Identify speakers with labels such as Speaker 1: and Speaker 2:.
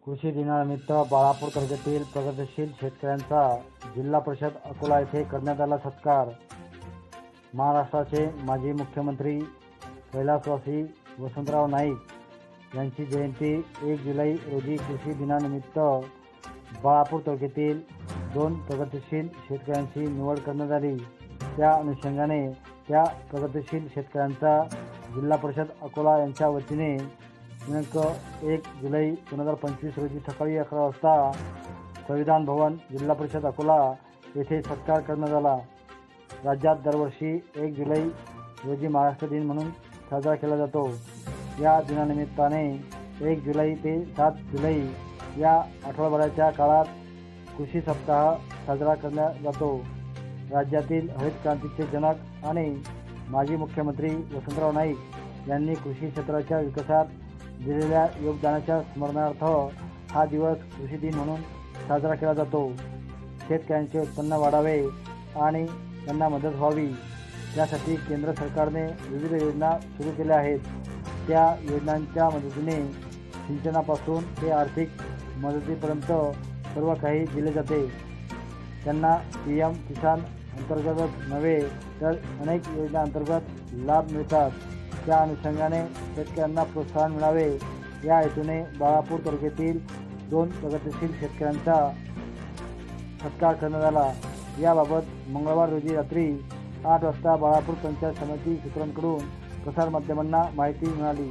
Speaker 1: कृषी दिनानिमित्त बाळापूर तालुक्यातील प्रगतिशील शेतकऱ्यांचा जिल्हा परिषद अकोला येथे करण्यात आला सत्कार। महाराष्ट्राचे माजी मुख्यमंत्री कैलासवासी वसंतराव नाईक यांची जयंती 1 जुलै रोजी कृषी दिनानिमित्त बाळापूर तालुक्यातील 2 प्रगतिशील शेतकऱ्यांची निवड करण्यात आली। त्या अनुषंगाने त्या प्रगतिशील शेतकऱ्यांचा जिल्हा परिषद अकोला यांच्या वतीने दिनांक 1 जुलै 2025 रोजी सकाळी 11 वाजता संविधान भवन जिल्हा परिषद अकोला येथे सत्कार करण्यात आला। राज्यात दरवर्षी 1 जुलै रोजी महाराष्ट्र दिन म्हणून साजरा केला जातो। या दिनानिमित्ताने 1 जुलै ते 7 जुलै या आठवडाभराच्या काळात कृषी सप्ताह साजरा करण्यात जातो। राज्यातील हरित क्रांतीचे जनक आणि माजी मुख्यमंत्री वसंतराव नाईक यांनी कृषी क्षेत्राच्या विकासात दिलेल्या योगदानाच्या स्मरणार्थ हा दिवस कृषी दिन म्हणून साजरा केला जातो। शेतकऱ्यांचे उत्पन्न वाढावे आणि त्यांना मदत व्हावी यासाठी केंद्र सरकारने विविध योजना सुरू केल्या आहेत। त्या योजनांच्या मदतीने सिंचनापासून ते आर्थिक मदतीपर्यंत सर्व काही दिले जाते। त्यांना PM किसान अंतर्गत नव्हे तर अनेक योजना अंतर्गत लाभ मिळतात। त्या अनुषंगाने शेतकऱ्यांना प्रोत्साहन मिळावे या हेतूने बाळापूर तालुक्यातील 2 प्रगतिशील शेतकऱ्यांचा सत्कार करण्यात आला। याबाबत मंगळवार रोजी रात्री 8 वाजता बाळापूर पंचायत समिती सूत्रांकडून प्रसारमाध्यमांना माहिती मिळाली।